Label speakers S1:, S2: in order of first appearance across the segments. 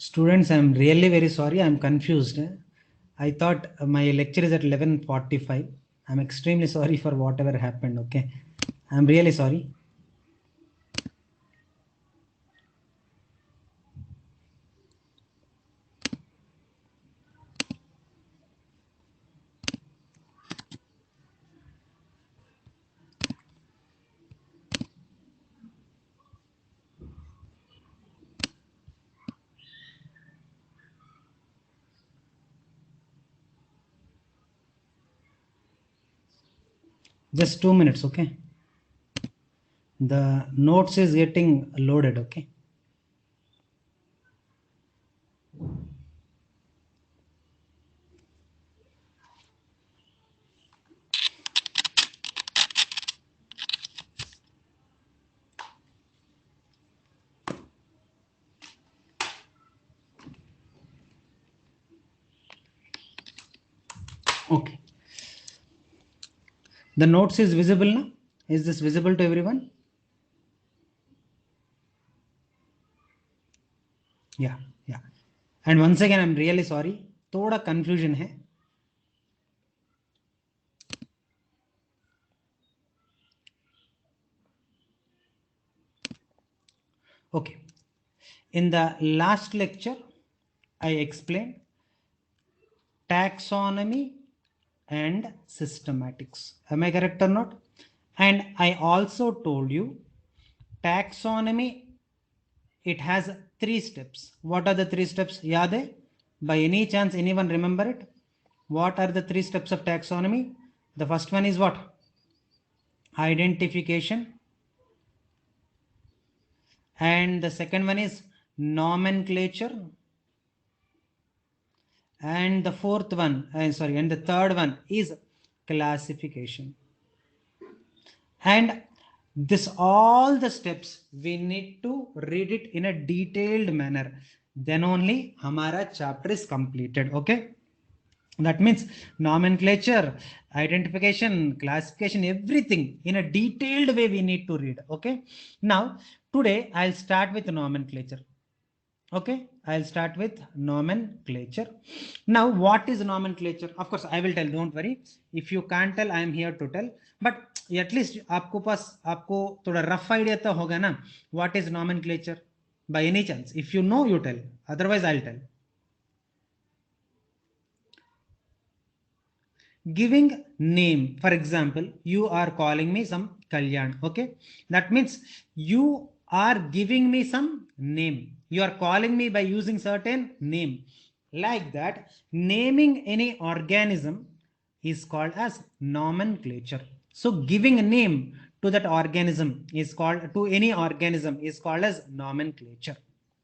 S1: Students, I'm really very sorry. I'm confused. I thought my lecture is at 11:45. I'm extremely sorry for whatever happened. Okay. I'm really sorry. Just 2 minutes. Okay. The notes is getting loaded. Okay. Okay. The notes is visible now. Is this visible to everyone? Yeah. Yeah. And once again, I'm really sorry. थोड़ा confusion है. Okay. In the last lecture, I explained taxonomy and systematics. Am I correct or not? And I also told you taxonomy, it has 3 steps. What are the 3 steps? Yaad hai? By any chance, anyone remember it? What are the 3 steps of taxonomy? The first one is what? Identification. And the second one is nomenclature. And the fourth one, and the third one is classification. And this all the steps we need to read it in a detailed manner, then only hamara chapter is completed. Okay, that means nomenclature, identification, classification, everything in a detailed way we need to read. Okay, now today I'll start with nomenclature. Okay, I'll start with nomenclature. Now, what is nomenclature? Of course, I will tell, don't worry. If you can't tell, I am here to tell. But at least आपको थोड़ा rough idea तो होगा ना, what is nomenclature? By any chance, if you know, you tell. Otherwise, I'll tell. Giving name. For example, you are calling me some Kalyan. Okay, that means you are giving me some name. You are calling me by using certain name. Like that, naming any organism is called as nomenclature. So giving a name to that organism is called, to any organism is called as nomenclature.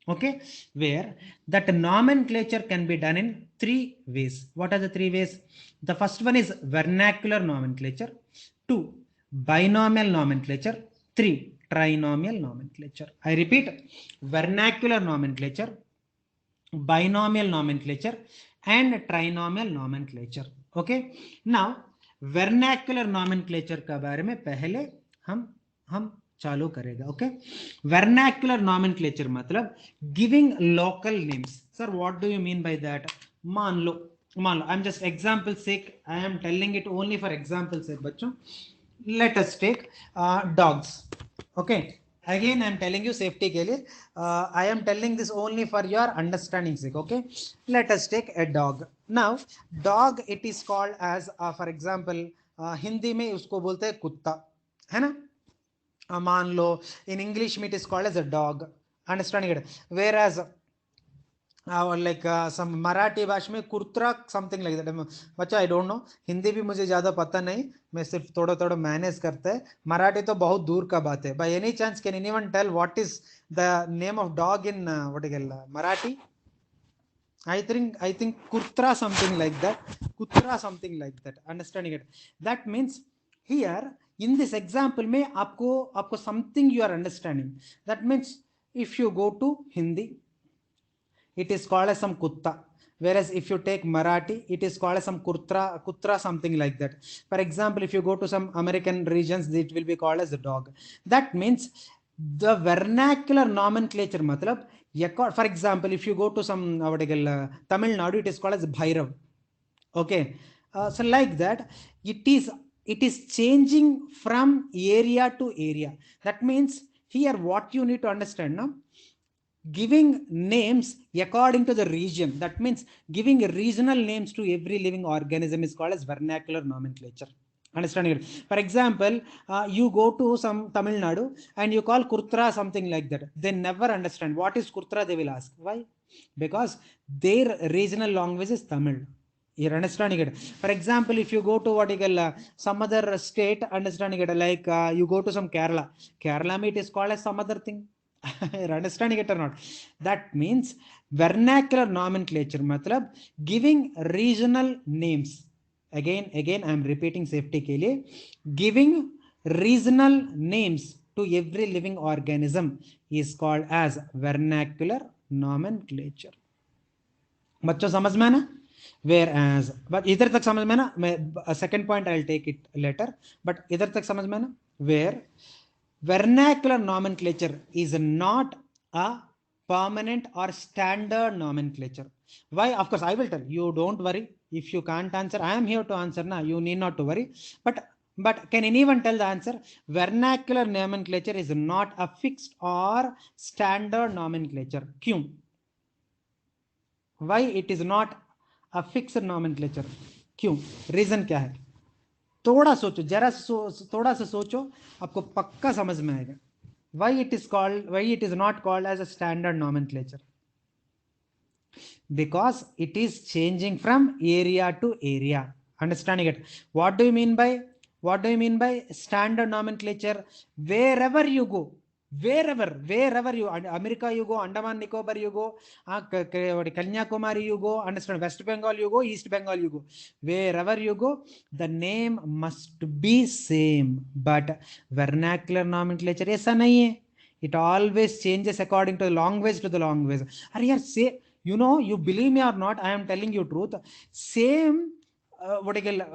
S1: Okay, where that nomenclature can be done in 3 ways. What are the 3 ways? The first one is vernacular nomenclature, 2 binomial nomenclature, 3 trinomial nomenclature. I repeat, vernacular nomenclature, binomial nomenclature, and trinomial nomenclature. Okay, now vernacular nomenclature का बारे में पहले हम चालू करेगा. Okay, vernacular nomenclature मतलब giving local names. Sir what do you mean by that? मान लो I am just example sake, I am telling it only for example sake बच्चों. Let us take dogs. Okay, again I am telling you safety के लिए, I am telling this only for your understanding sake. Okay, let us take a dog. Now dog, it is called as for example Hindi में उसको बोलते हैं कुत्ता, है ना? मान लो in English it is called as a dog. Understanding it? Whereas like some Marathi भाषा में कुर्त्रा something like that. बच्चा I don't know, हिंदी भी मुझे ज़्यादा पता नहीं, मैं सिर्फ थोड़ा थोड़ा मैनेज करता है. मराठी तो बहुत दूर का बात है. By any chance can anyone tell what is the name of dog in what is it, Marathi? I think kurtra something like that. Kutra something like that. Understanding it? That means here in this example में आपको something you are understanding. That means if you go to Hindi, it is called as some kutta. Whereas if you take Marathi, it is called as some kutra something like that. For example, if you go to some American regions, it will be called as a dog. That means the vernacular nomenclature मतलब For example, if you go to some Tamil Nadu, it is called as Bhairav. Okay, so like that, it is changing from area to area. That means here what you need to understand now, giving names according to the region, that means giving regional names to every living organism is called as vernacular nomenclature. Understanding it? For example, you go to some Tamil Nadu and you call Kurtra something like that. They never understand what is Kurtra. They will ask why, because their regional language is Tamil. You're understanding it? For example, if you go to some other state, understanding it, like you go to some Kerala, it is called as some other thing. You're understanding it or not? That means vernacular nomenclature matlab giving regional names. Again I am repeating safety ke liye, giving regional names to every living organism is called as vernacular nomenclature. बच्चों समझ में ना? Whereas, but इधर तक समझ में ना? मैं second point I'll take it later, but इधर तक समझ में ना? Where vernacular nomenclature is not a permanent or standard nomenclature. Why? Of course I will tell you, don't worry. If you can't answer, I am here to answer now. You need not to worry. But can anyone tell the answer? Vernacular nomenclature is not a fixed or standard nomenclature. क्यों? Why it is not a fixed nomenclature? क्यों? Reason क्या है? थोड़ा सोचो, जरा थोड़ा सा सोचो, आपको पक्का समझ में आएगा. Why it is not called as a standard nomenclature? Because it is changing from area to area. Understanding it? What do you mean by standard nomenclature? Wherever you go, wherever you, America you go, Andaman Nicobar you go, Kanyakumari you go, understand, West Bengal you go, East Bengal you go, wherever you go, the name must be same. But vernacular nomenclature ऐसा नहीं है. It always changes according to the language to the language. Are you say, you believe me or not, I am telling you truth. Same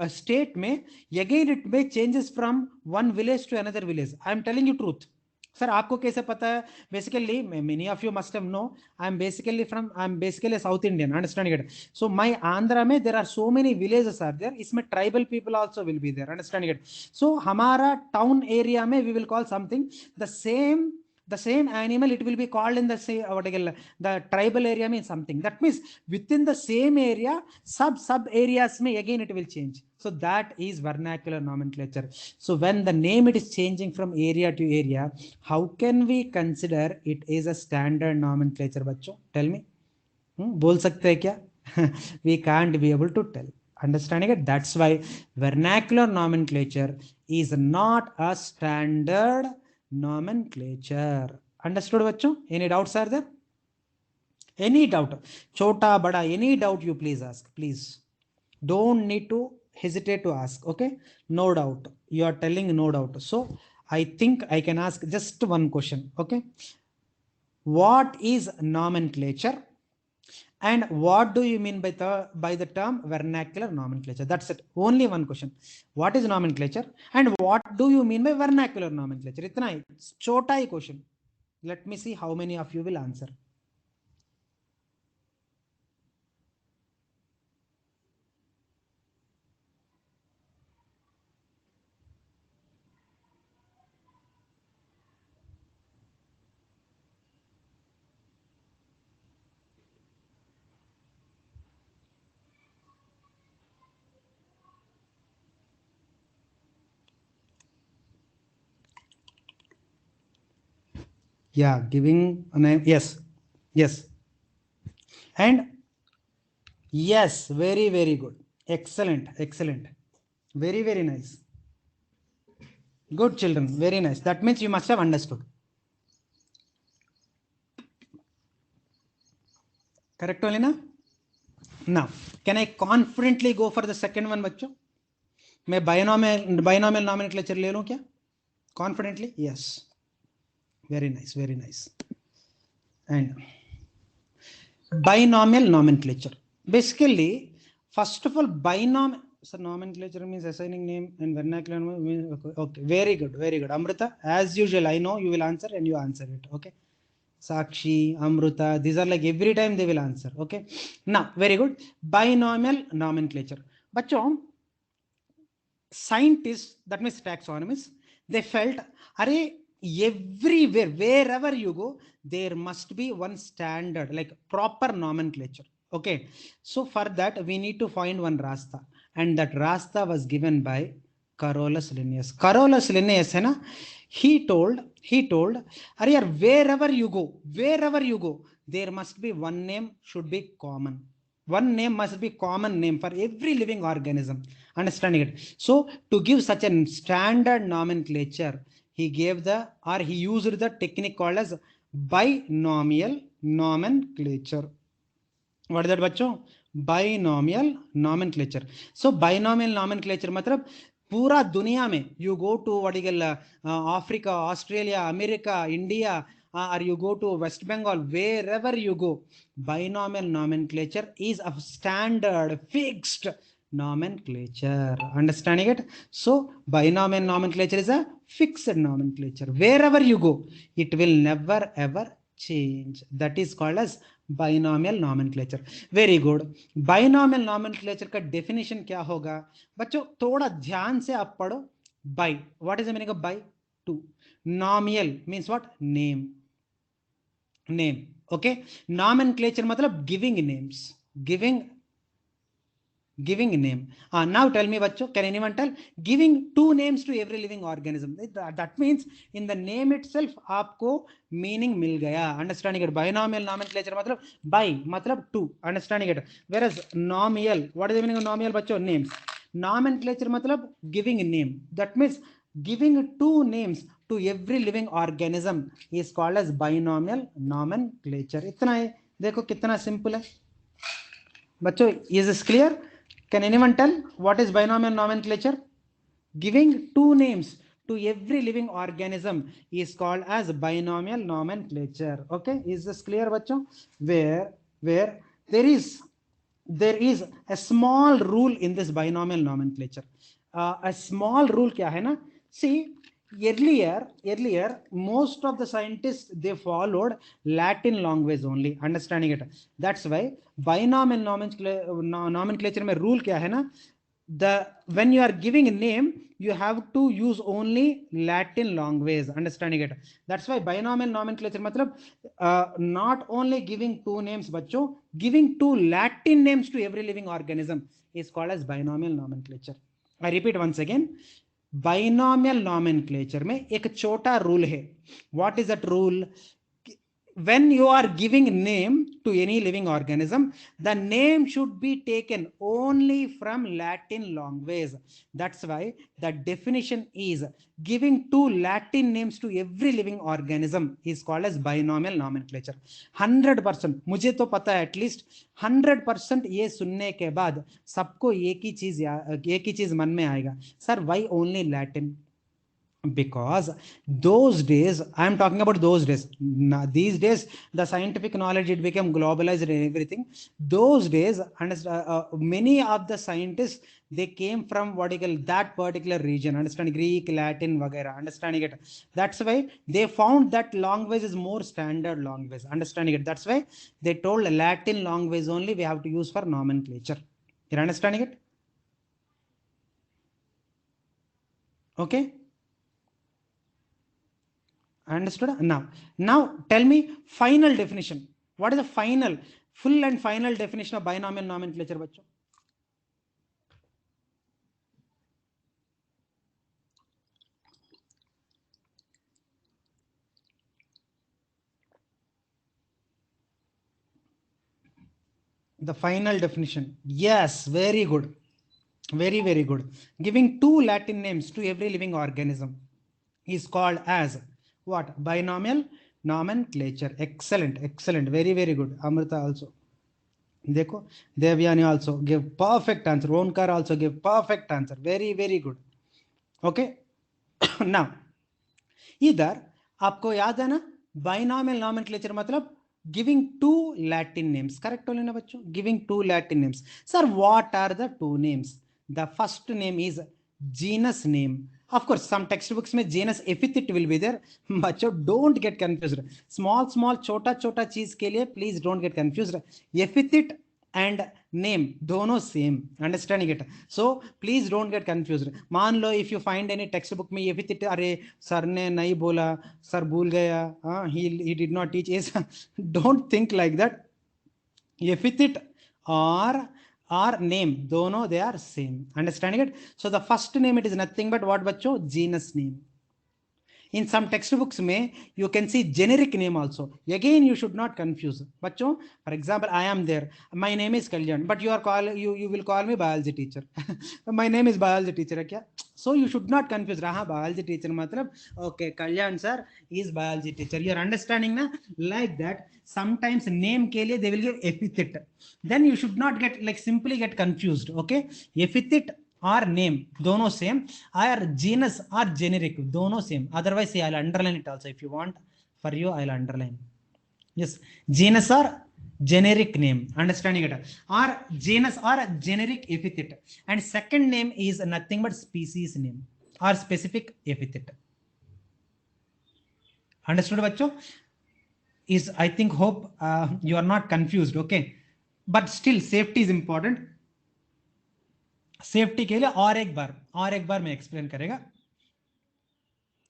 S1: state में, again it may changes from one village to another village. I am telling you truth. Sir, आपको कैसे पता है? Basically, many of you must have know. I'm basically a South Indian. Understanding it? So my Andhra में there are so many villages are there. इसमें tribal people also will be there. Understanding it? So हमारा town area में we will call something the same animal. It will be called in the tribal area means something. That means within the same area, sub areas may again it will change. So that is vernacular nomenclature. So when the name it is changing from area to area, how can we consider it is a standard nomenclature? बच्चों, tell me. बोल सकते हैं क्या? We can't be able to tell. Understanding it? That's why vernacular nomenclature is not a standard nomenclature. Understood बच्चों? Any doubts are there? Any doubt? छोटा बड़ा, any doubt you please ask. Please don't need to hesitate to ask. Okay, no doubt. You are telling no doubt. So I think I can ask just one question. Okay, what is nomenclature? And what do you mean by the term vernacular nomenclature? That's it. Only one question. What is nomenclature? And what do you mean by vernacular nomenclature? इतना ही छोटा ही question. Let me see how many of you will answer. Yeah, giving a name. Yes. And yes, very good. Excellent. Very nice. Good children, very nice. That means you must have understood. Correct only na? Now, can I confidently go for the second one, बच्चों? मैं binomial nomenclature ले लूं क्या? Confidently? Yes. Very nice. And binomial nomenclature. Basically, first of all, nomenclature means assigning name and vernacular. Okay, very good. Amrita, as usual, I know you will answer and you answer it. Okay. Sakshi, Amruta, these are like every time they will answer. Okay. Now, very good. Binomial nomenclature. Bachcho, scientists, that means taxonomists, they felt, array, everywhere, wherever you go, there must be one standard, like proper nomenclature. Okay. So for that, we need to find one Rasta. And that Rasta was given by Carolus Linnaeus. Carolus Linnaeus, hai na, he told, array, wherever you go, there must be one name should be common. One name must be common name for every living organism. Understanding it? So to give such a standard nomenclature, he gave the, or he used the technique called as binomial nomenclature. What is that, बच्चों? Binomial nomenclature. So binomial nomenclature मतलब पूरा दुनिया में, you go to what you call Africa, Australia, America, India, or you go to West Bengal, wherever you go, binomial nomenclature is a standard fixed nomenclature. Understanding it? So binomial nomenclature is a fixed nomenclature. Wherever you go, it will never ever change. That is called as binomial nomenclature. Very good. Binomial nomenclature का definition क्या होगा बच्चों? थोड़ा ध्यान से आप पढ़ो. Bi, what is the meaning of bi? Two. Nomial means what? Name. Name. Okay. Nomenclature मतलब giving names. Giving name. Now tell me, bachcho, can anyone tell? Giving two names to every living organism. That means in the name itself आपको meaning मिल गया. Understanding it? Binomial nomenclature मतलब by मतलब two. Understanding it? Whereas nomial, what is the meaning of nomial, bachcho? Names. Nomenclature मतलब giving name. That means giving two names to every living organism is called as binomial nomenclature. इतना है. देखो कितना simple है बच्चों. Is this clear? Can anyone tell what is binomial nomenclature? Giving two names to every living organism is called as binomial nomenclature. Okay, is this clear, bachcho? Where there is a small rule in this binomial nomenclature. A small rule kya hai na? See, earlier most of the scientists, they followed Latin language only. Understanding it? That's why binomial nomenclature mein rule kya hai na? The when you are giving a name, you have to use only Latin language. Understanding it? That's why binomial nomenclature matlab not only giving two names bachcho, giving two Latin names to every living organism is called as binomial nomenclature. I repeat once again. Binomial nomenclature में एक छोटा rule है. What is that rule? when you are giving name to any living organism, the name should be taken only from Latin language. That's why the definition is giving two Latin names to every living organism is called as binomial nomenclature. 100%. मुझे तो पता है at least 100% ये सुनने के बाद सबको एक ही चीज मन में आएगा. Sir why only Latin? Because those days, I am talking about those days. Now, these days the scientific knowledge, it became globalized and everything. Those days, many of the scientists, they came from what you call that particular region. Understand? Greek, Latin, vagera. Understanding it? That's why they found that language is more standard language. Understanding it? That's why they told Latin language only we have to use for nomenclature. You're understanding it? Okay. Understood? Now tell me final definition. What is the final, full and final definition of binomial nomenclature, bachcho? The final definition. Yes, very good. Very good. Giving two Latin names to every living organism is called as what? Binomial nomenclature. Excellent. Very good. Amrita also. देखो, Devyani also give perfect answer. Onkar also give perfect answer. Very good. Okay. Now, इधर आपको याद है ना, binomial nomenclature मतलब giving two Latin names. Correct हो लेना बच्चों? Giving two Latin names. Sir what are the two names? The first name is genus name Of course, some textbooks में genus epithet will be there. बच्चों don't get confused. Small छोटा छोटा चीज के लिए please don't get confused. Epithet and name दोनों same. Understanding it? So please don't get confused. मान लो if you find any textbook में epithet, अरे सर ने नहीं बोला, सर भूल गया, he did not teach. Don't think like that. Epithet or name, dono they are same. Understanding it? So the first name, it is nothing but what bachcho? Genus name. In some textbooks may you can see generic name also. Again, you should not confuse bachcho. For example, I am there, my name is Kalyan, but you will call me biology teacher. My name is biology teacher hai kya? So you should not confuse. Raha biology teacher matlab okay, Kalyan sir is biology teacher. You are understanding na? Like that. Sometimes name ke liye they will give epithet, then you should not get like simply get confused. Okay, epithet or name dono same, or genus or generic dono same. Otherwise I'll underline it also. If you want, for you I'll underline. Yes, genus or generic name. Understanding it? Or genus or generic epithet. And second name is nothing but species name or specific epithet. Understood bachcho? Is I think hope you are not confused. Okay, but still safety is important. Safety के लिए और एक बार मैं explain करेगा.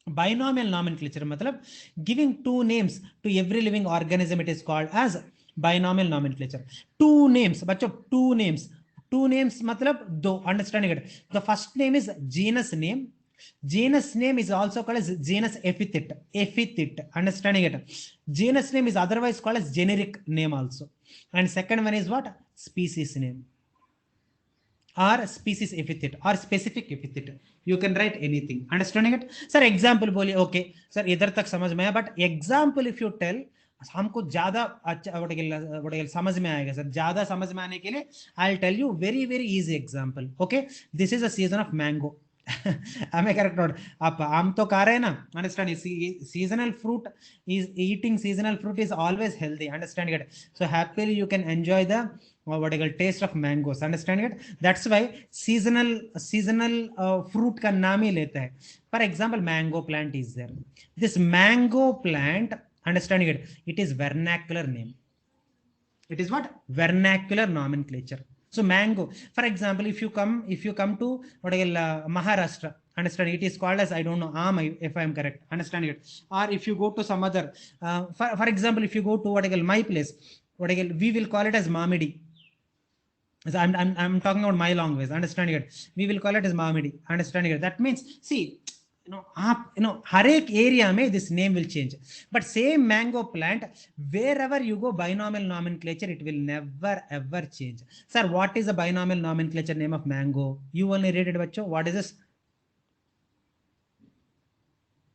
S1: Binomial nomenclature मतलब giving two names to every living organism, it is called as binomial nomenclature. Two names बच्चों, two names मतलब दो. Understanding it? The first name is genus name. Genus name is also called as genus epithet. Understanding it? Genus name is otherwise called as generic name also. And second one is what? Species name or species epithet or specific epithet. You can write anything. Understanding it? Sir example बोलिए. Okay sir, इधर तक समझ में आया, but example if you tell हमको ज्यादा अच्छा समझ में आएगा सर. ज्यादा समझ में आने के लिए I'll tell you very easy example. Okay, this is a season of mango. हमें करेक्ट नोट. आप आम तो खा रहे हैं ना. Understand? Seasonal fruit is eating seasonal fruit is always healthy. Understanding it? So happily you can enjoy the what I call taste of mangoes. Understanding it? That's why seasonal fruit का नाम ही लेता है. For example, mango plant is there. This mango plant, understanding it? It is vernacular name. It is what? Vernacular nomenclature. So mango, for example, if you come to what I Maharashtra, understand, it is called as, I don't know, aam, if I am correct. Understanding it? Or if you go to some other, for example, if you go to what I call my place, what I call, we will call it as mamidi. So I'm talking about my language. Understanding it? We will call it as mamidi. Understanding it? That means, see, हर एक area में this name will change, but same mango plant wherever you go, binomial nomenclature it will never ever change. Sir what is the binomial nomenclature name of mango? You only read it बच्चों. What is this?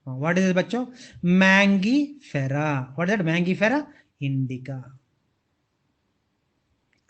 S1: What is this बच्चों? Mangifera. What is that? Mangifera indica.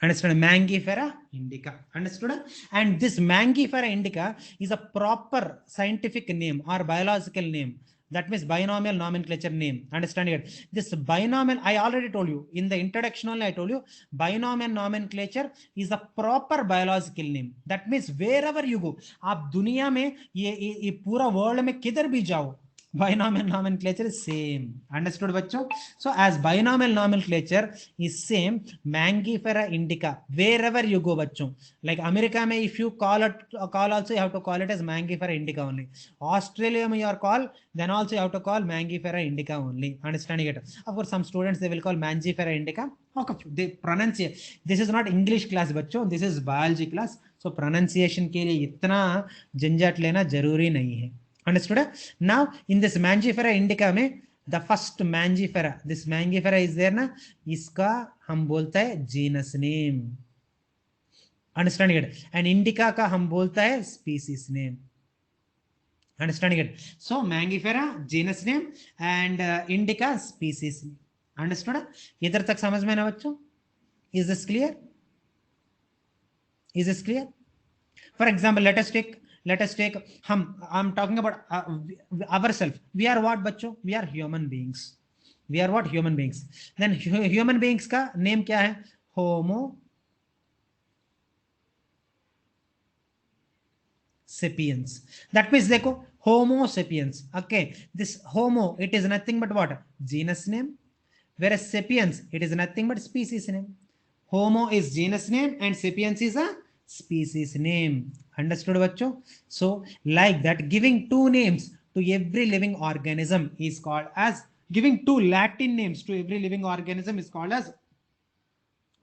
S1: Understood? Mangifera indica. Understood? And this Mangifera indica is a proper scientific name or biological name. That means binomial nomenclature name. Understand it? This binomial, I already told you in the introduction only, I told you binomial nomenclature is a proper biological name. That means wherever you go, आप दुनिया में ये पूरा world में किधर भी जाओ, binomial nomenclature is same. Understood bachcho? So as binomial nomenclature is same, Mangifera indica wherever you go bachcho. Like America mein, if you call also, you have to call it as Mangifera indica only. Australia mein your call, then also you have to call Mangifera indica only. Understanding it? Of course some students they will call Mangifera indica. Okay, they pronounce it. This is not English class bachcho, this is biology class. So pronunciation के लिए इतना झंझट लेना जरूरी नहीं है. Understood? Now in this Mangifera indica में the first Mangifera, this Mangifera is there ना, इसका हम बोलता है genus name. Understanding it? And indica का हम बोलता है species name. Understanding it? So Mangifera genus name and indica species name. Understood? इधर तक समझ में ना बच्चों? Is this clear? Is this clear? For example, let us take I'm talking about ourselves. We are what बच्चों? We are human beings. We are what? Human beings. Then human beings का name क्या है? Homo sapiens. That means देखो Homo sapiens. Okay, this Homo, it is nothing but what? Genus name. Whereas sapiens, it is nothing but species name. Homo is genus name and sapiens is a species name. Understood, bacho? So, like that, giving two names to every living organism is called as, giving two Latin names to every living organism is called as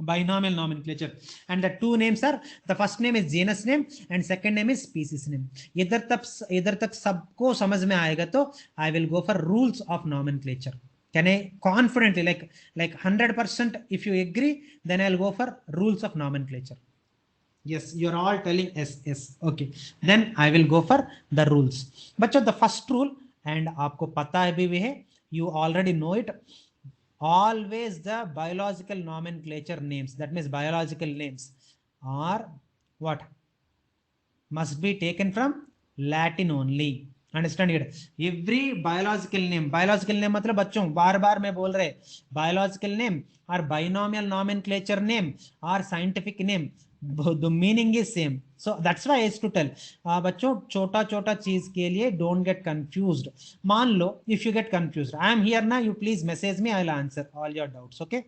S1: binomial nomenclature. And the two names are, the first name is genus name and second name is species name. इधर तक सबको समझ में आएगा तो I will go for rules of nomenclature. Can I confidently, like 100%, if you agree, then I'll go for rules of nomenclature. Yes, you're all telling yes. Okay, then I will go for the rules. बच्चों, the first rule, and आपको पता है भी है, you already know it. Always the biological nomenclature names, that means biological names, are what? Must be taken from Latin only. Understand it? Every biological name मतलब बच्चों बार बार मैं बोल रहे, biological name or binomial nomenclature name or scientific name, the meaning is same. So that's why I used to tell बच्चों, छोटा छोटा चीज के लिए don't get confused. मान लो if you get confused, I am here now, you please message me, I'll answer all your doubts. Okay.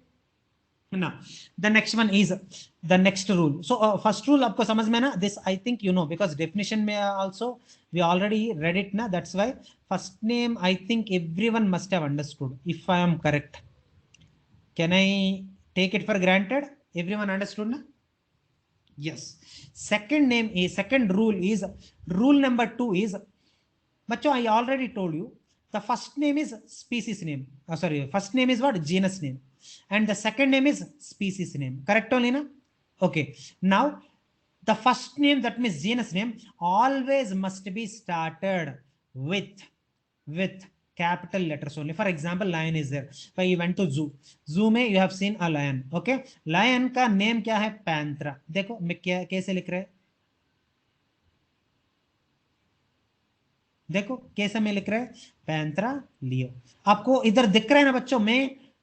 S1: Now the next one is the next rule. So first rule आपको समझ में ना, this I think you know, because definition में also we already read it ना, that's why first name I think everyone must have understood, if I am correct. Can I take it for granted? Everyone understood na? Yes. Second name is, second rule is, rule number 2 is, bachcho, I already told you, the first name is species name. Sorry, first name is what? Genus name. And the second name is species name. Correct only na? Okay. Now, the first name, that means genus name, always must be started with capital letters only. For example, lion is there. If I went to zoo में you have seen a lion. Okay, lion का name क्या है? Panthera. देखो मैं क्या कैसे लिख रहे हैं, देखो कैसे में लिख रहे हैं, पैंथरा लियो. आपको इधर दिख रहा है ना बच्चों,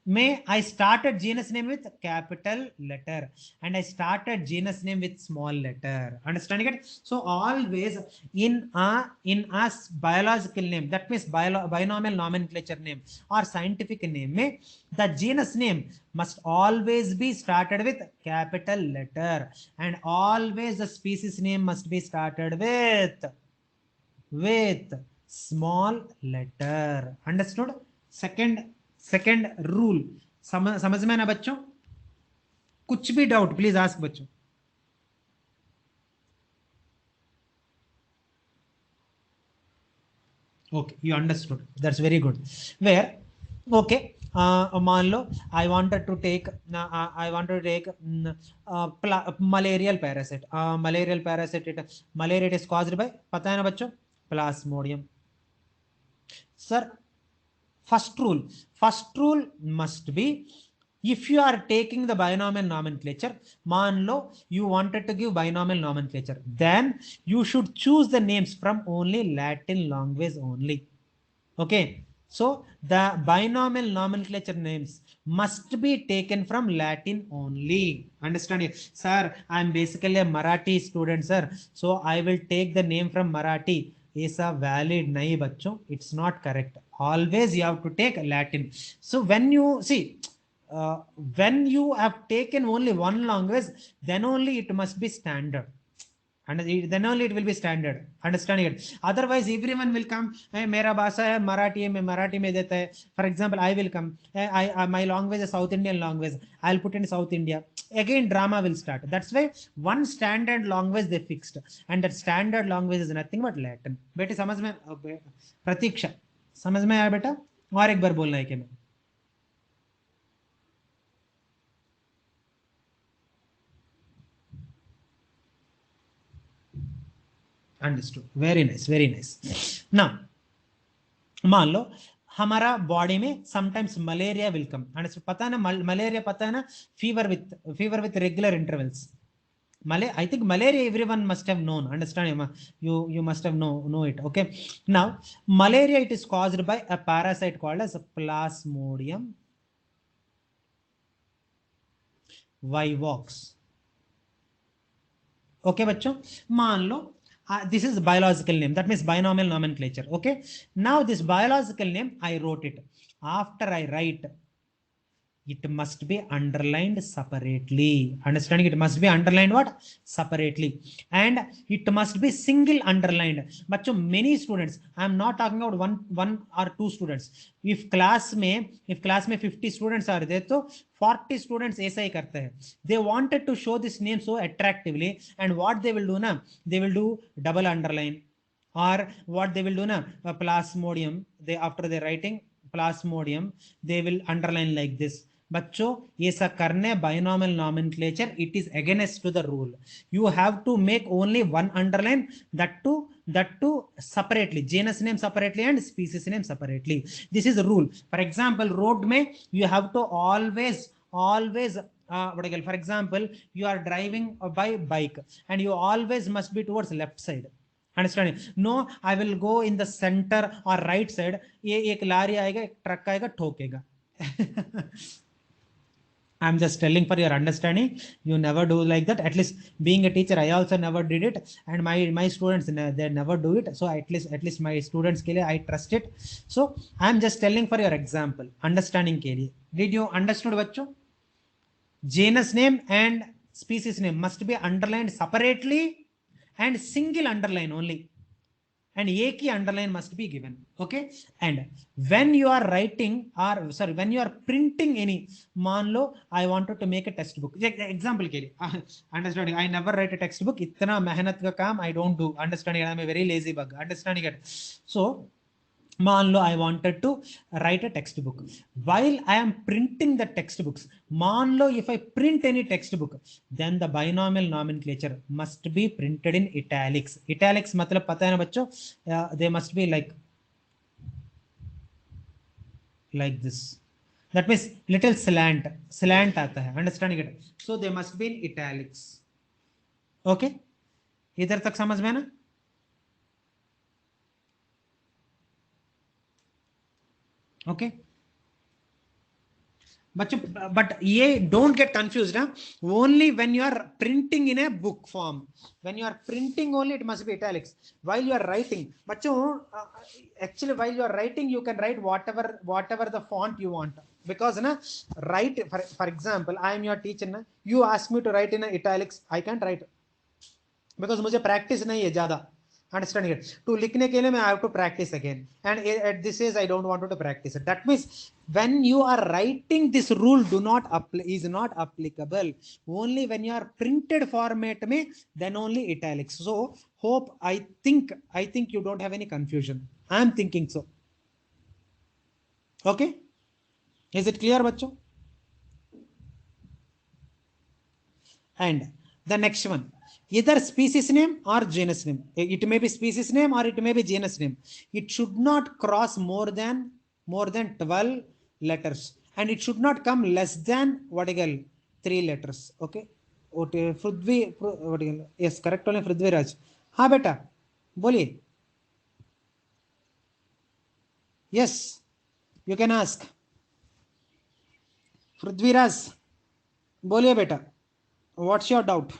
S1: मैं I started genus name with capital letter and I started genus name with small letter. Understanding it? So always in a biological name, that means binomial nomenclature name or scientific name में, the genus name must always be started with capital letter and always the species name must be started with small letter. Understood? Second rule. समझ में ना बच्चों? कुछ भी doubt please ask बच्चों. Okay, you understood. That's very good. Where, okay, मान लो I wanted to take malarial parasite. Malarial parasite, malaria is caused by, पता है ना बच्चों, Plasmodium. Sir, first rule must be, if you are taking the binomial nomenclature, मान लो you wanted to give binomial nomenclature, then you should choose the names from only Latin language only. Okay, so the binomial nomenclature names must be taken from Latin only. Understand it? Sir, I am basically a Marathi student, sir, so I will take the name from Marathi. Is a valid? Nahi bachcho, it's not correct. Always you have to take Latin. So when you see, when you have taken only one language, then only it must be standard. And then only it will be standard. Understanding it? Otherwise everyone will come, मेरा भाषा है मराठी है, मैं मराठी में देता है. For example, I will come, my language is South Indian language, I'll put in South India. Again drama will start. That's why one standard language they fixed, and that standard language is nothing but Latin. बेटे समझ में, प्रतीक्षा समझ में आया बेटा? और एक बार बोलना है कि मैं. Understood. Very nice, very nice. Now मान लो हमारा बॉडी में समटाइम्स मलेरिया विल कम. पता है ना मलेरिया, पता है ना, fever with regular intervals. I think malaria everyone must have known. Understand? You must have know it. Okay. Now malaria, it is caused by a parasite called as Plasmodium vivox. Okay बच्चों, मान लो This is biological name. That means binomial nomenclature. Okay. Now this biological name, I wrote it. After I write, it must be underlined separately. Understanding, it must be underlined what? Separately. And it must be single underlined. But so many students, I am not talking about one or two students. If class में 50 students are there, so 40 students ऐसा ही करते हैं. They wanted to show this name so attractively, and what they will do na, they will do double underline, or what they will do na, a plasmodium, they after they writing plasmodium, they will underline like this. बच्चों ये सब करने binomial nomenclature it is against to the rule. You have to make only one underline, that too separately, genus name separately and species name separately. This is the rule. For example, road mein you have to always what I call, for example, you are driving by bike and you always must be towards left side. Understand? No, I will go in the center or right side. ये एक लारी आएगा, एक truck आएगा, ठोकेगा. I'm just telling for your understanding. You never do like that. At least being a teacher, I also never did it, and my students, they never do it. So at least my students के लिए I trust it. So I'm just telling for your example, understanding के लिए. Did you understood बच्चों? Genus name and species name must be underlined separately and single underline only. And एक ही underline must be given. Okay. And when you are writing, or sorry, when you are printing any, मान लो I wanted to make a textbook. Example के लिए, understanding, I never write a textbook. इतना मेहनत का काम I don't do. Understanding, I'm a very lazy bug. Understanding it. So मान लो I wanted to write a textbook. While I am printing the textbooks, मान लो if I print any textbook, then the binomial nomenclature must be printed in italics. Italics मतलब पता है ना बच्चों? They must be like this. That means little slant आता है. Understanding it? So they must be in italics. Okay? इधर तक समझ में ना? Okay. But ye don't get confused. Huh? Only when you are printing in a book form. When you are printing only, it must be italics. While you are writing, actually while you are writing, you can write whatever the font you want. Because write, for example, I am your teacher. Na? You ask me to write in italics, I can't write. Because मुझे practice नहीं है ज़्यादा. Understanding it? To लिखने के लिए मैं I have to practice again, and at this age I don't want to practice it. That means when you are writing, this rule is not applicable. Only when you are printed format में, then only italics. So I think you don't have any confusion. I am thinking so. Okay, is it clear बच्चों? And the next one, either species name or genus name. It may be species name or it may be genus name. It should not cross more than 12 letters, and it should not come less than 3 letters. Okay. Yes, correct only Prithvi Raj. हाँ बेटा बोलिए. Yes, you can ask. Prithvi Raj बोलिए बेटा. What's your doubt?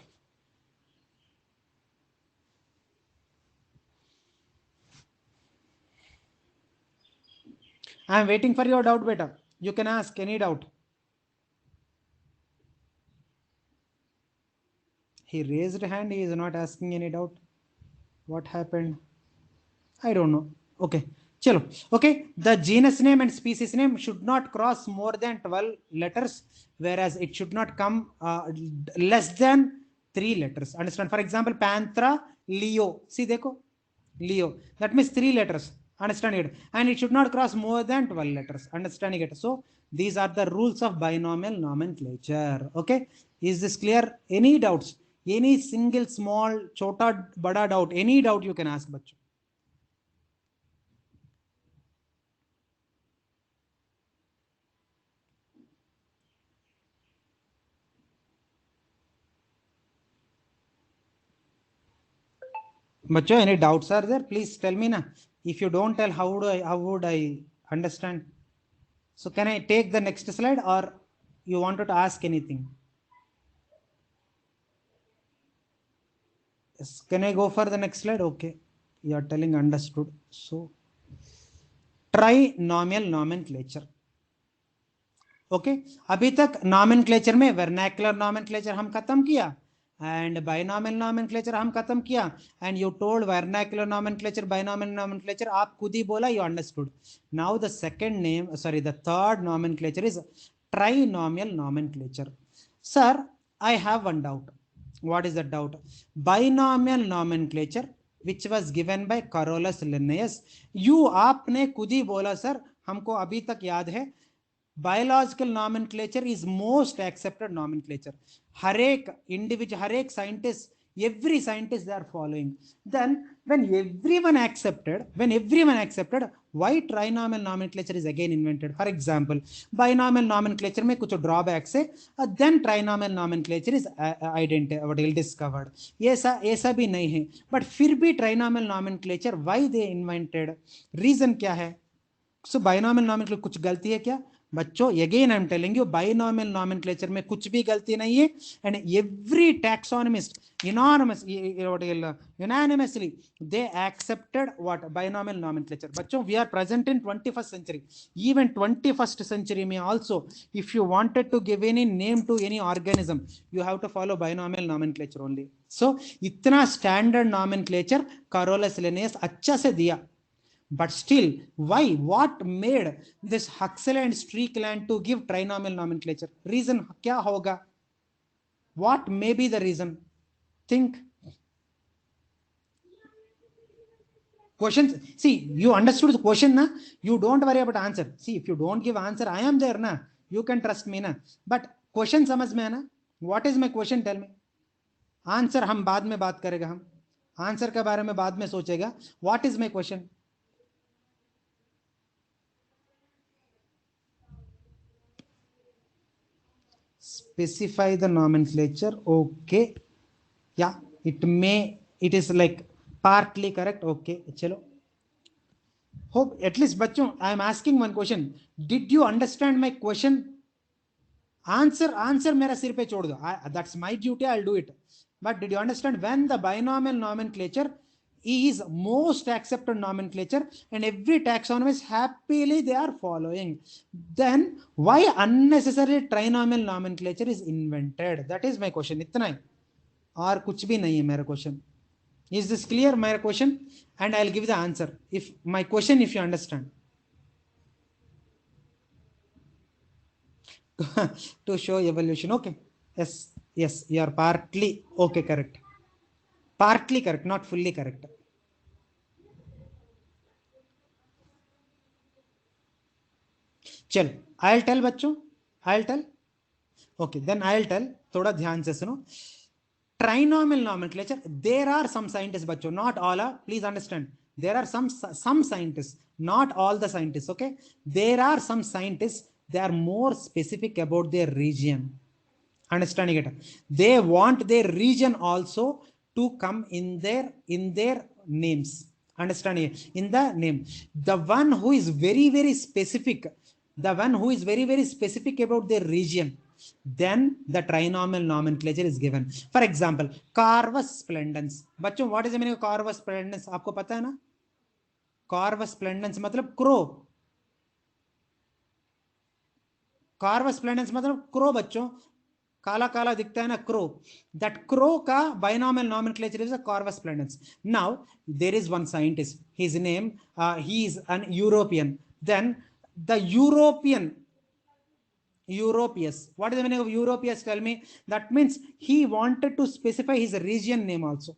S1: I am waiting for your doubt, beta. You can ask any doubt. He raised a hand. He is not asking any doubt. What happened? I don't know. Okay. Chalo. Okay. The genus name and species name should not cross more than 12 letters, whereas it should not come less than 3 letters. Understand? For example, Panthera, Leo. See, dekho. Leo. That means 3 letters. Understand it? And it should not cross more than 12 letters. Understanding it? So these are the rules of binomial nomenclature. Okay. Is this clear? Any doubts? Any single small chota bada doubt? Any doubt you can ask, bachcho. Bachcho, any doubts are there? Please tell me na. If you don't tell, how would I understand? So can I take the next slide, or you wanted to ask anything? Can I go for the next slide? Okay, you are telling understood. So trinomial nomenclature. Okay अभी तक nomenclature में vernacular nomenclature हम खत्म किया and binomial nomenclature हम खत्म किया and you told vernacular nomenclature binomial nomenclature आप खुद ही बोला you understood now the second name sorry the third nomenclature is trinomial nomenclature sir I have one doubt what is the doubt binomial nomenclature which was given by Carolus Linnaeus you आपने खुद ही बोला sir हमको अभी तक याद है biological nomenclature is most accepted nomenclature हर एक individual हर एक scientist every scientist they are following then when everyone accepted why trinomial nomenclature is again invented for example binomial nomenclature में कुछ drawbacks है then trinomial nomenclature is identified discovered ऐसा भी नहीं है but फिर भी trinomial nomenclature why they invented reason क्या है so binomial nomenclature कुछ गलती है क्या बच्चों again I am telling you binomial nomenclature में कुछ भी गलती नहीं है and every taxonomist unanimously they accepted what binomial nomenclature बच्चों we are present in 21st century even 21st century में also if you wanted to give any name to any organism you have to follow binomial nomenclature only so इतना standard nomenclature Carolus Linnaeus अच्छा से दिया but still why what made this Huxley and Strickland to give trinomial nomenclature reason क्या होगा what may be the reason think questions see you understood the question na you don't worry about answer see if you don't give answer I am there na you can trust me na but question समझ में है ना what is my question tell me answer हम बाद में बात करेगा हम आंसर के बारे में बाद में सोचेगा what is my question specify the nomenclature okay yeah it is like partly correct okay chalo hope at least bachcho I am asking one question did you understand my question answer mera sir pe chhod do that's my duty I'll do it but did you understand when the binomial nomenclature is most accepted nomenclature and every taxonomist happily they are following then why unnecessary trinomial nomenclature is invented that is my question itna hi और कुछ भी नहीं है मेरा question is this clear my question and I'll give the answer if my question if you understand to show evolution okay yes you are partly okay correct not fully correct चल I'll tell बच्चों I'll tell okay then I'll tell थोड़ा ध्यान से सुनो trinomial nomenclature there are some scientists bachcho not all are please understand there are some scientists not all the scientists okay there are some scientists they are more specific about their region understanding it they want their region also to come in their names understanding it? In the name the one who is very specific about their region then the trinomial nomenclature is given for example Corvus splendens बच्चों what is the meaning of Corvus splendens आपको पता है ना Corvus splendens मतलब crow Corvus splendens मतलब crow बच्चों काला काला दिखता है ना क्रो दैट क्रो का binomial nomenclature is a Corvus splendens now there is one scientist his name he is an European then the Europeus. What is the meaning of Europeus? Tell me. That means he wanted to specify his region name also.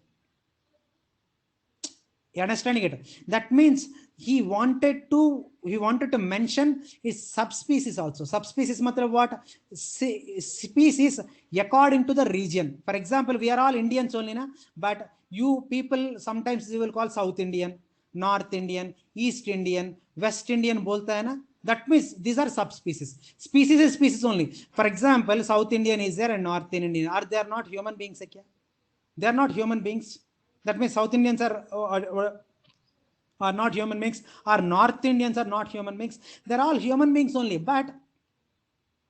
S1: You understanding it? That means he wanted to mention his subspecies also. Subspecies matlab what? Species according to the region. For example, we are all Indians only na, but you people sometimes you will call South Indian, North Indian, East Indian, West Indian bolta hai na. That means these are subspecies. Species is species only. For example, South Indian is there and North Indian. Are they not human beings? They are not human beings. That means South Indians are not human beings, or North Indians are not human beings. They're all human beings only. But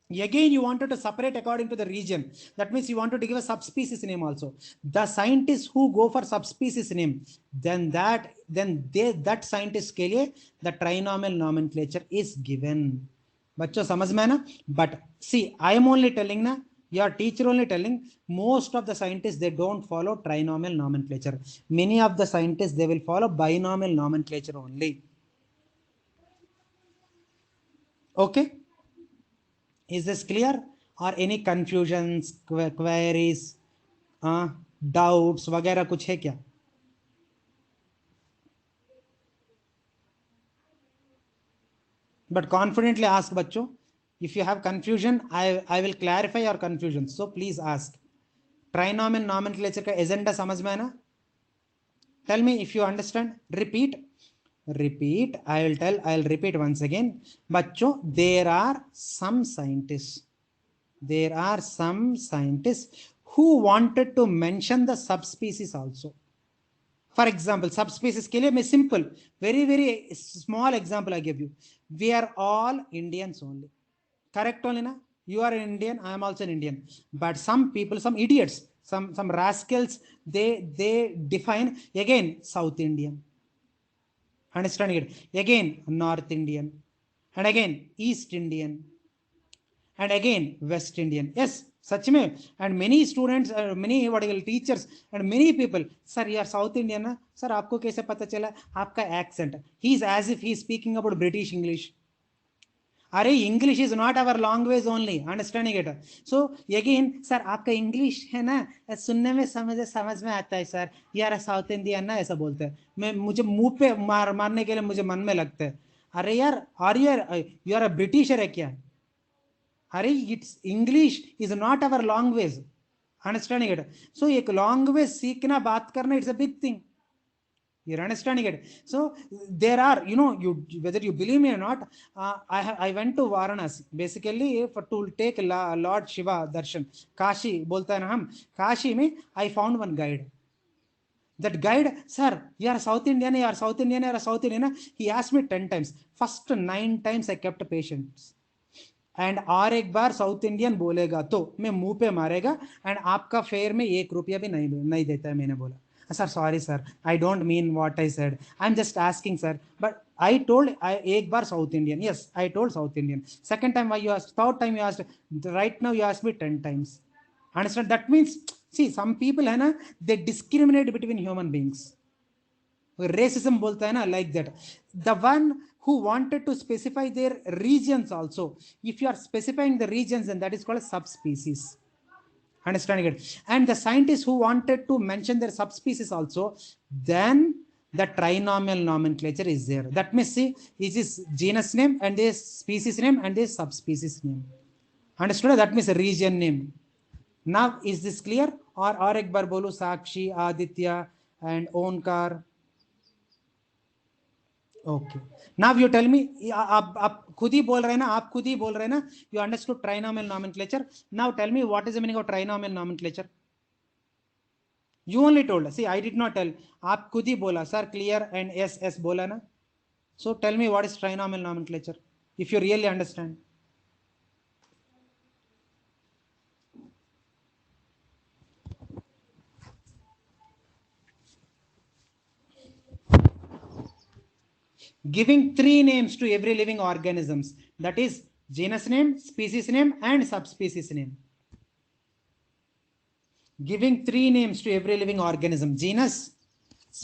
S1: Again, you wanted to separate according to the region. That means you wanted to give a subspecies name also. The scientists who go for subspecies name, that scientist के लिए the trinomial nomenclature is given. बच्चों समझ में है ना? But see, I am only telling ना, your teacher only telling, most of the scientists they don't follow trinomial nomenclature. Many of the scientists they will follow binomial nomenclature only. Okay? Is this clear? Or any confusions, queries, doubts वगैरह कुछ है क्या? But confidently ask बच्चों. If you have confusion, I will clarify your confusion. So please ask. Trinomial nomenclature का agenda समझ में है ना? Tell me if you understand. Repeat. I'll repeat once again. बच्चों, there are some scientists who wanted to mention the subspecies also. For example, subspecies के लिए मैं simple, very small example I give you. We are all Indians only. Correct only na? You are an Indian, I am also an Indian. But some people, some idiots, some rascals, they define again South Indian. Understand it? Again North Indian. And again East Indian. And again West Indian. Yes, सच में. And many students, many teachers and many people, sir, you are South Indian ना? Sir, आपको कैसे पता चला? आपका accent. He is as if he is speaking about British English. अरे English is not our language only, understanding it. So again sir आपका English है ना, सुनने में समझ में आता है सर, यार साउथ इंडियन ना ऐसा बोलते हैं. मैं मुझे मुंह पे मारने के लिए मुझे मन में लगता है. अरे यार are you are a Britisher है क्या? अरे it's English is not our language, understanding it. So एक लैंग्वेज सीखना बात करना it's a big thing. You're understanding it. So there are, you whether you believe me or not, I went to Varanasi basically for to take Lord Shiva darshan. Kashi बोलता है ना हम, काशी में I found one guide. That guide, sir, you are South Indian, you are South Indian, you are South Indian. He asked me 10 times. First 9 times I kept patience. And और एक बार south Indian बोलेगा तो मैं मुंह पे मारेगा and आपका फेयर में 1 रुपया भी नहीं देता है. मैंने बोला sir sorry sir, I don't mean what I said, I am just asking sir. But I told एक बार south Indian, yes I told south Indian. Second time why you asked, third time you asked, right now you asked me 10 times. Understand? That means see some people है ना, they discriminate between human beings. Racism बोलता है ना, like that. The one who wanted to specify their regions also, if you are specifying the regions, then that is called a subspecies. Understanding it? And the scientists who wanted to mention their subspecies also, then the trinomial nomenclature is there. That means see, this is genus name and this species name and this subspecies name. Understood? That means a region name. Now is this clear? Or एक बार बोलो, Sakshi, Aditya and Onkar. Okay, now you tell me. आप खुद ही बोल रहे हैं ना, आप खुद ही बोल रहे हैं ना, you understood trinomial nomenclature. Now tell me what is the meaning of trinomial nomenclature. You only told, see I did not tell. आप खुद ही बोला sir clear and S S बोला ना. So tell me what is trinomial nomenclature if you really understand. Giving 3 names to every living organisms, that is genus name, species name and subspecies name. Giving 3 names to every living organism, genus,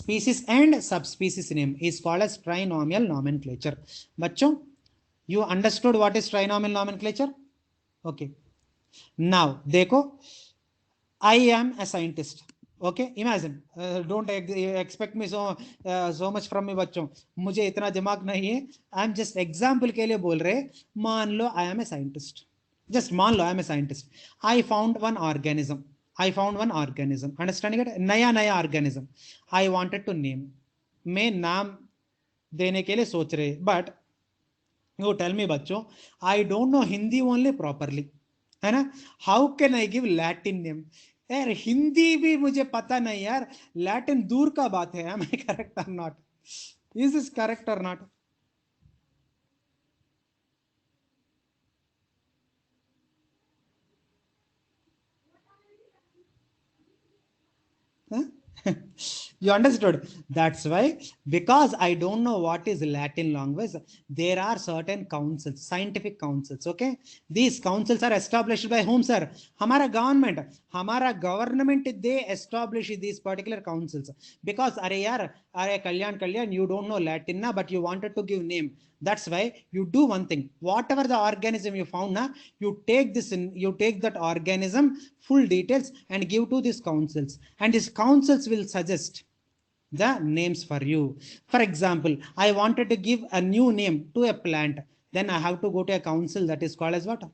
S1: species and subspecies name is called as trinomial nomenclature. बच्चों, you understood what is trinomial nomenclature? Okay. Now देखो, I am a scientist. Okay, imagine, don't expect me so much from me. बच्चों मुझे इतना दिमाग नहीं है. आई am just example के लिए बोल रहे. मान लो I am a scientist, just मान लो I am a scientist. I found one organism, understanding it, नया organism. I wanted to name, मैं नाम देने के लिए सोच रहे. बट यू टेल मी बच्चों, I don't know Hindi only properly, है ना. How can I give Latin name? यार हिंदी भी मुझे पता नहीं यार, लैटिन दूर का बात है. am I correct or not? Is this correct or not? You understood? That's why, because I don't know what is Latin language, there are certain councils, scientific councils. Okay, these councils are established by whom, sir? Hamara government they establish these particular councils. Because are Kalyan, you don't know Latin na, but you wanted to give name. That's why you do one thing. Whatever the organism you found na, you take that organism full details and give to these councils, and these councils will suggest the names for you. For example, I wanted to give a new name to a plant, then I have to go to a council that is called as what?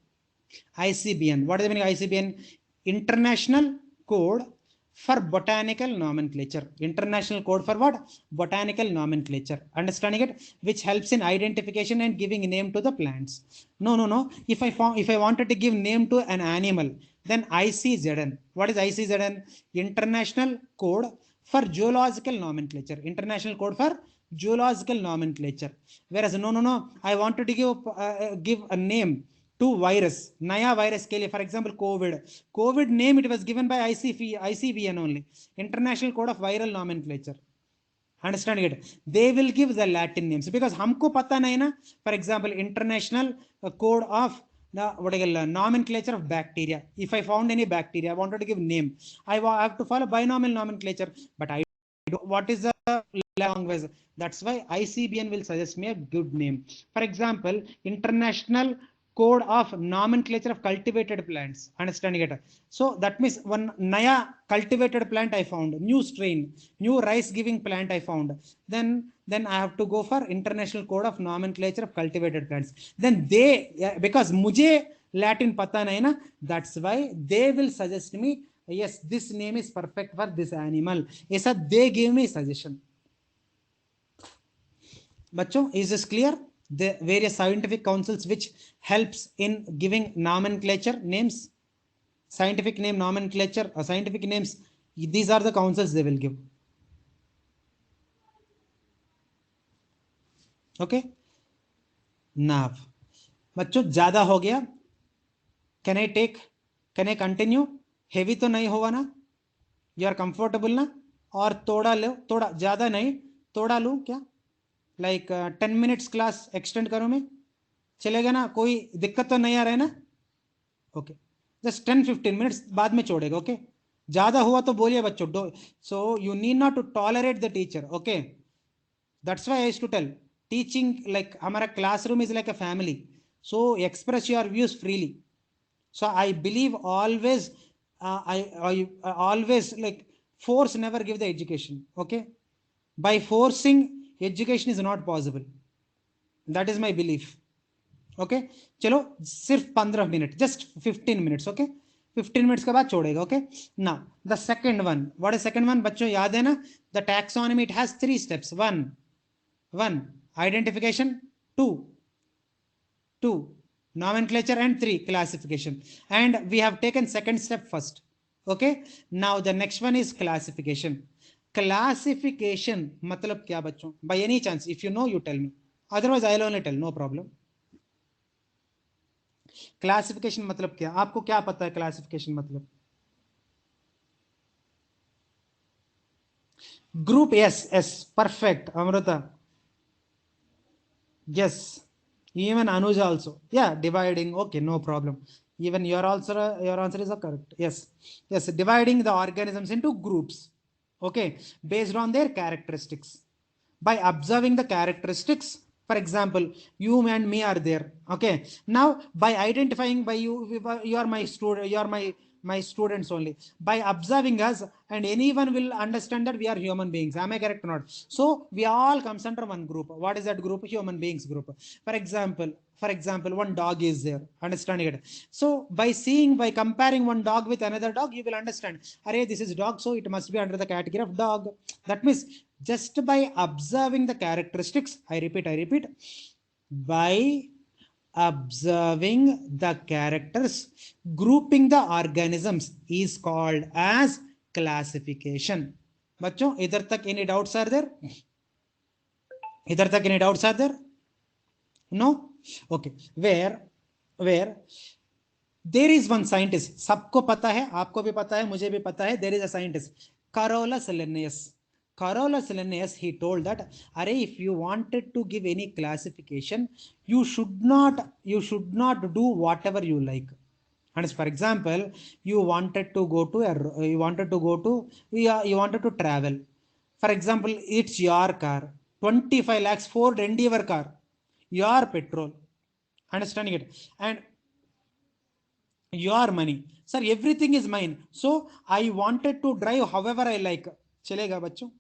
S1: ICBN. What is the meaning of ICBN? International Code for Botanical Nomenclature. International Code for what? Botanical Nomenclature. Understanding it? Which helps in identification and giving name to the plants. No. If I wanted to give name to an animal, then ICZN. What is ICZN? International Code for Zoological Nomenclature. International Code for Zoological Nomenclature. Whereas no. I wanted to give a name to virus, naya virus के लिए, for example COVID name it was given by ICVN only, International Code of Viral Nomenclature. Understand it? They will give the Latin names because हमको पता नहीं ना. For example, International Code of nomenclature of bacteria. If I found any bacteria, I wanted to give name, I have to follow binomial nomenclature, but I don't what is the language. That's why ICBN will suggest me a good name. For example, International Code of Nomenclature of Cultivated Plants. Understanding it? So that means one naya cultivated plant I found, new strain, new rice giving plant I found, then I have to go for International Code of Nomenclature of Cultivated Plants. Then because mujhe Latin pata nahi na, that's why they will suggest me, yes, this name is perfect for this animal. Aisa they give me suggestion. Bachcho, is this clear? The various scientific councils which helps in giving nomenclature names, scientific name nomenclature or scientific names, these are the councils they will give. Okay, now बच्चों ज्यादा हो गया. Can I continue? Heavy तो नहीं होगा ना? You are comfortable ना? और थोड़ा लो, थोड़ा ज्यादा नहीं, थोड़ा लूं क्या? Like 10 minutes class extend करूं मैं? चलेगा ना? कोई दिक्कत तो नहीं आ रहा है ना? Okay, just 10-15 minutes बाद में छोड़ेगा. Okay, ज्यादा हुआ तो बोलिए बच्चों. So you need not to tolerate the teacher. Okay, that's why I used to tell, teaching like हमारा classroom is like a family. So express your views freely. So I believe always, I always like force never give the education. Okay, by forcing education is not possible. That is my belief. Okay, चलो सिर्फ 15 minute, just 15 minutes. Okay, 15 minutes के बाद छोड़ेगा. Okay, now the second one. What is second one? बच्चों याद है ना? The taxonomy, it has 3 steps. One identification, two nomenclature, and 3 classification. And we have taken second step first. Okay, now the next one is classification. Classification मतलब क्या बच्चों? By any chance, if you know, you tell me. Otherwise, I'll only tell. No problem. Classification मतलब क्या? आपको क्या पता है classification मतलब? Group. yes, perfect, Amrita. Yes, even Anuja also. Yeah, dividing. Okay, no problem. Even your answer is correct. Yes, dividing the organisms into groups. Okay, based on their characteristics. By observing the characteristics, for example, you and me are there. Okay, now by identifying by you are my student, you are my students only. By observing us, and anyone will understand that we are human beings. Am I correct or not? So we all comes under one group. What is that group? Human beings group. For example, one dog is there. Understanding it? So by comparing one dog with another dog, you will understand, array, this is dog, so it must be under the category of dog. That means just by observing the characteristics, I repeat, by observing the characters, grouping the organisms is called as classification. बच्चों इधर तक any doubts are there? इधर तक any doubts are there? No? Okay. Where there is one scientist, सबको पता है, आपको भी पता है, मुझे भी पता है, there is a scientist. Carolus Linnaeus. Carolus Linnaeus, he told that, Array, if you wanted to give any classification, you should not do whatever you like. And for example, you wanted to go to a, you wanted to go to, you wanted to travel. For example, it's your car, 25 lakhs Ford Endeavor car, your petrol. Understanding it? And your money. Sir, everything is mine. So I wanted to drive however I like. Chalega bachcho.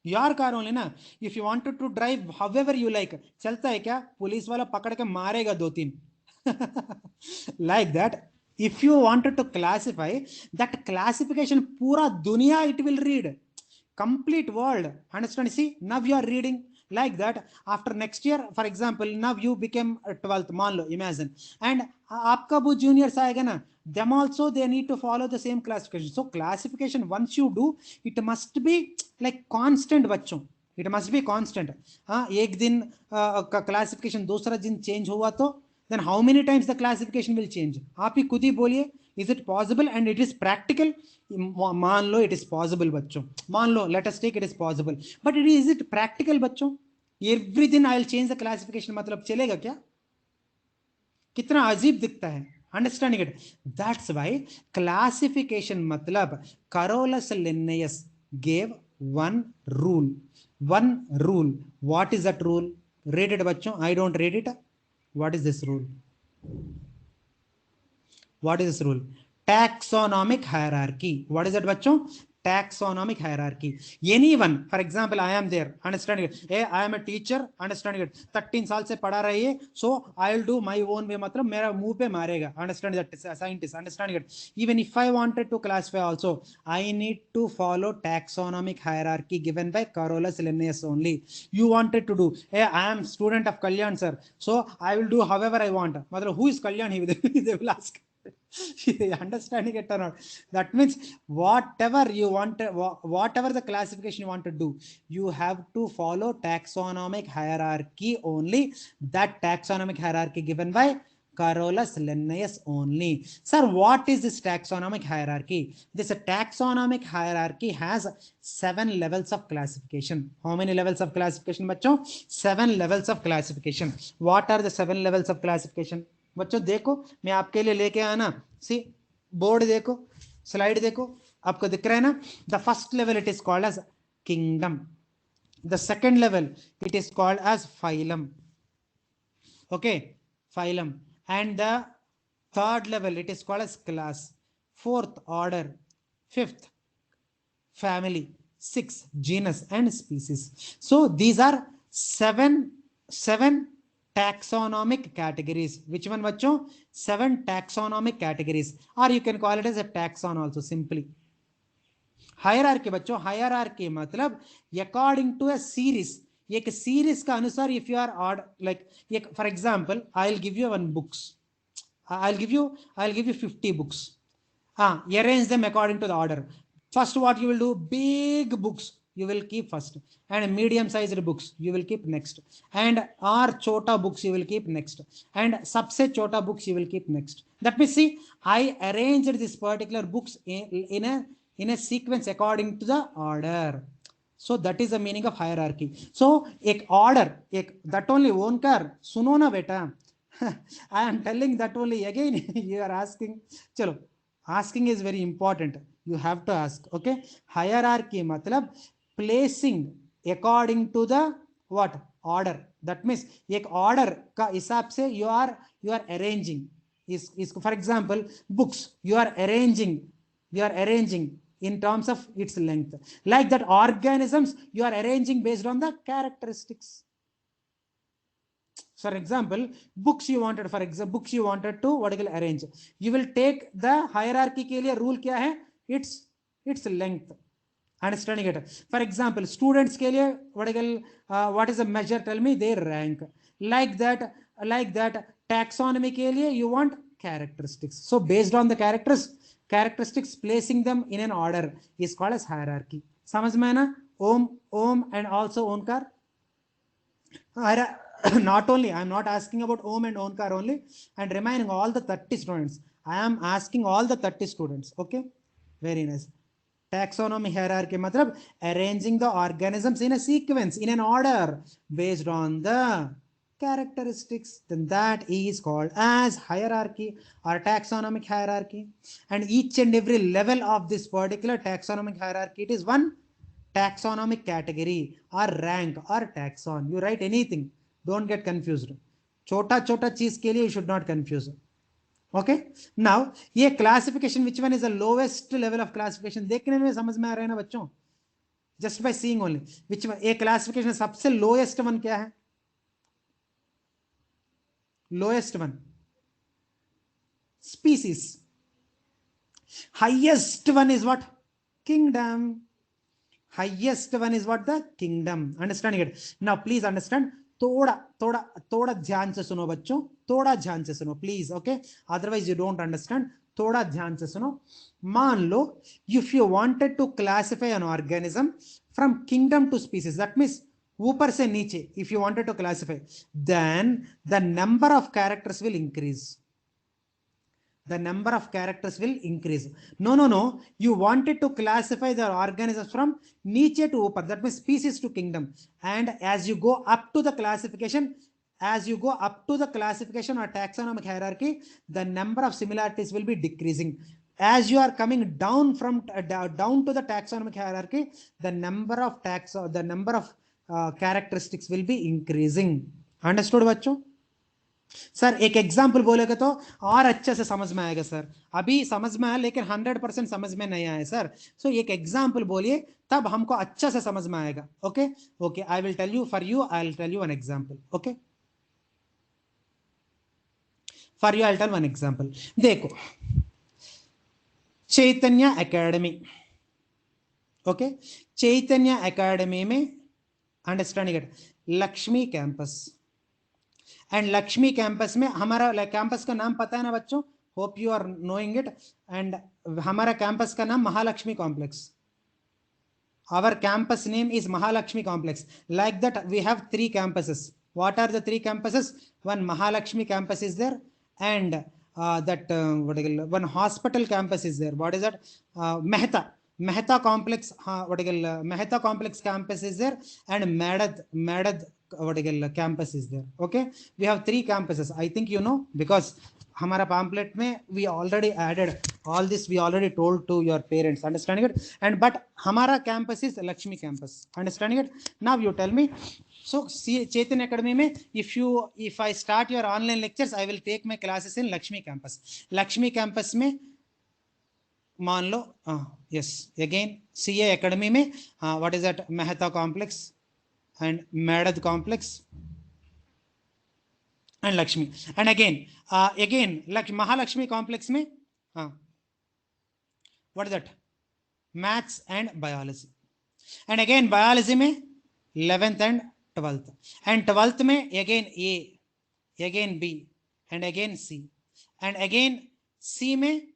S1: Your car only na. If you wanted to drive however you like, चलता है क्या? Police वाला पकड़ के मारेगा 2-3. Like that. If you wanted to classify, that classification pura dunya it will read. Complete world. Understand? See, now you are reading like that. After next year, for example, now you became 12th, मान लो, imagine. And आपका वो juniors आएगा ना, them also they need to follow the same classification. So classification once you do, it must be like constant बच्चों. It must be constant. हाँ, एक दिन का classification दूसरा दिन change हुआ तो then how many times the classification will change? आप ही खुद ही बोलिए. Is it possible and it is practical? मान लो it is possible बच्चों. मान लो let us take it is possible. But is it practical बच्चों? Every दिन I'll change the classification मतलब चलेगा क्या? कितना अजीब दिखता है. Understanding it? That's why classification मतलब Carolus Linnaeus gave one rule. One rule. What is that rule? Read it बच्चों. I don't read it. What is this rule? What is this rule? Taxonomic hierarchy. What is that bachcho? Taxonomic hierarchy. Anyone, for example, I am there, understanding it. Hey, I am a teacher, understanding it. 13 साल से पढ़ा रही है, so I'll do my own way. मतलब मेरा मुंह पे मारेगा. Understand that, scientist, understanding it. Even if I wanted to classify also, I need to follow taxonomic hierarchy given by Carolus Linnaeus only. You wanted to do, hey, I am student of Kalyan sir, so I will do however I want. मतलब who is Kalyan? They will ask. Understanding it or not? That means whatever you want, whatever the classification you want to do, you have to follow taxonomic hierarchy only. That taxonomic hierarchy given by Carolus Linnaeus only. Sir, what is this taxonomic hierarchy? This taxonomic hierarchy has 7 levels of classification. How many levels of classification, bachcho? 7 levels of classification. What are the 7 levels of classification? बच्चों देखो, मैं आपके लिए लेके आया ना. सी board देखो, slide देखो, आपको दिख रहा है ना. The first level it is called as kingdom. The second level it is called as phylum. Okay, phylum. And the third level it is called as class. Fourth order. Fifth family. 6 genus and species. So these are seven taxonomic categories. Which one bachcho? 7 taxonomic categories, or you can call it as a taxon also simply. Hierarchy बच्चों, hierarchy मतलब according to a series. एक series का अनुसार if you are odd, like for example I'll give you one books. I'll give you 50 books. Arrange them according to the order. First what you will do, big books you will keep first, and medium sized books you will keep next, and or chota books you will keep next, and subset chota books you will keep next. That means see, I arranged this particular books in a sequence according to the order. So that is the meaning of hierarchy. So ek order, that only onkar suno na beta. I am telling that only again. You are asking. Chalo, asking is very important. You have to ask. Okay, hierarchy matlab placing according to the what order. That means एक order का हिसाब से you are arranging. is for example books you are arranging in terms of its length. Like that, organisms you are arranging based on the characteristics. For example, books you wanted to what you will arrange. You will take the hierarchy के लिए rule क्या है? Its length. Understanding it? For example, students के लिए what is the measure? Tell me their rank. Like that, taxonomy के लिए you want characteristics. So based on the characteristics, placing them in an order is called as hierarchy. समझ में है ना? Om and also Onkar. Not only, I am not asking about Om and Onkar only, and remaining all the 30 students. I am asking all the 30 students. Okay, very nice. taxonomy hierarchy matlab arranging the organisms in a sequence, in an order based on the characteristics, then that is called as hierarchy or taxonomic hierarchy. And each and every level of this particular taxonomic hierarchy, it is one taxonomic category or rank or taxon. You write anything, don't get confused. Chota chota cheez ke liye you should not confuse. Okay, now ये classification which one is the lowest level of classification देखने में समझ में आ रहा है ना बच्चों, just by seeing only which one ये classification सबसे lowest one क्या है, lowest one species, highest one is what, kingdom, highest one is what, the kingdom. Understanding it now, please understand, थोड़ा थोड़ा थोड़ा ध्यान से सुनो बच्चों, थोड़ा ध्यान से सुनो please, okay, otherwise you don't understand, थोड़ा ध्यान से सुनो. मान लो if you wanted to classify an organism from kingdom to species, that means ऊपर से नीचे, if you wanted to classify, then the number of characters will increase, the number of characters will increase. No, you wanted to classify the organisms from niche to upper, that means species to kingdom, and as you go up to the classification, as you go up to the classification or taxonomic hierarchy, the number of similarities will be decreasing. As you are coming down from down to the taxonomic hierarchy, the number of characteristics will be increasing. Understood बच्चों? Sir एक example बोलेगा तो और अच्छे से समझ में आएगा सर, अभी समझ में आया लेकिन 100% समझ में नहीं आया सर, सो एक एग्जाम्पल बोलिए तब हमको अच्छे से समझ में आएगा. Okay okay, I will tell you, for you I will tell you one example. Okay, for you I will tell one example. देखो Chaitanya Academy, okay, Chaitanya Academy में understanding it, Lakshmi campus, and Lakshmi campus में हमारा कैंपस का नाम पता है ना बच्चों, hope you are knowing it, and हमारा कैंपस का नाम Mahalakshmi Complex, our campus name is Mahalakshmi Complex. Like that we have 3 campuses. What are the 3 campuses? One Mahalakshmi campus is there, and one hospital campus is there. What is that? Mehta complex, Mehta complex campus is there, and Madad campus is there. Okay, we have 3 campuses. I think you know, because हमारा pamphlet में we already added all this, we already told to your parents. Understanding it? And but हमारा campus is Lakshmi campus. Understanding it? Now you tell me. So Chaitanya Academy में if I start your online lectures, I will take my classes in Lakshmi campus. Lakshmi campus में मान लो yes, again CA Academy में what is that, Mehta complex and Madad complex and Lakshmi, and again Mahalakshmi complex में what is that, maths and biology, and again biology में 11th and 12th, and 12th में again A, again B, and again C, and again C में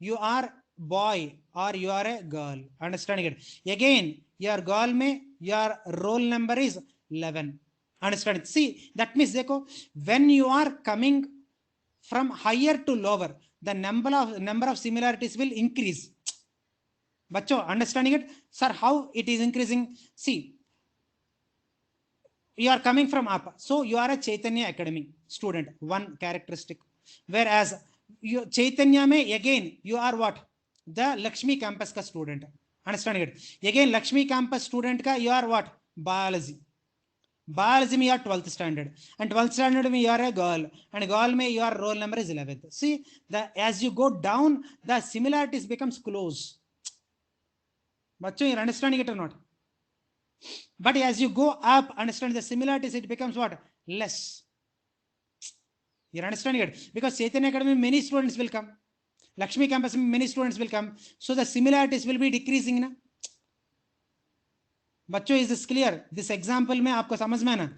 S1: you are boy or you are a girl. Understanding it? Again your girl में your roll number is 11. Understand? See, that means देखो, when you are coming from higher to lower, the number of similarities will increase. बच्चों, understanding it? Sir, how it is increasing? See, you are coming from up, so you are a Chaitanya Academy student, one characteristic. Whereas you Chaitanya में again you are what, the Lakshmi campus का student. Understanding it? Again Lakshmi campus student का you are what, biology. Biology में you are 12th standard, and 12th standard में you are a girl, and girl में your roll number is 11th. See, as you go down, the similarities becomes close. बच्चों, you're understanding it or not? But as you go up, understand the similarities, it becomes what, less. You're understanding it? Because Chaitanya Academy many students will come, Lakshmi campus many students will come, so the similarities will be decreasing ना. बच्चों, is this clear? This example में आपको समझ में ना?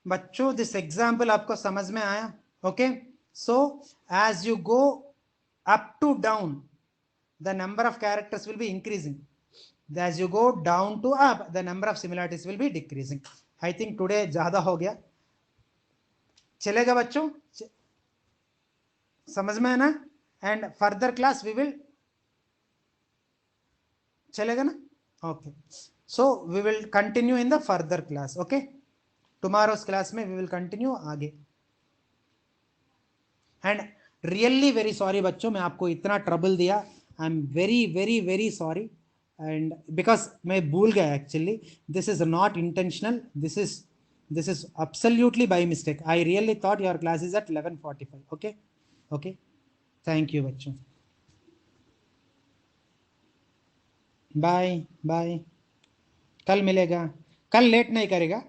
S1: बच्चों, this example आपको समझ में आया? Okay, so as you go up to down, the number of characters will be increasing. As you go down to up, the number of similarities will be decreasing. I think today ज़्यादा हो गया, चलेगा बच्चों? समझ में है ना? And further class we will, चलेगा ना? Okay, so we will continue in the further class. Okay, tomorrow's class में वी विल कंटिन्यू आगे. एंड रियली वेरी सॉरी बच्चों, मैं आपको इतना ट्रबल दिया. I am very very very sorry. And because मैं भूल गया actually, this is not intentional, this is absolutely by mistake. I really thought your class is at 11:45. Okay, okay, thank you बच्चों. Bye bye, कल मिलेगा, कल late नहीं करेगा.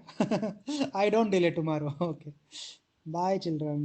S1: I don't delay tomorrow. Okay, bye children.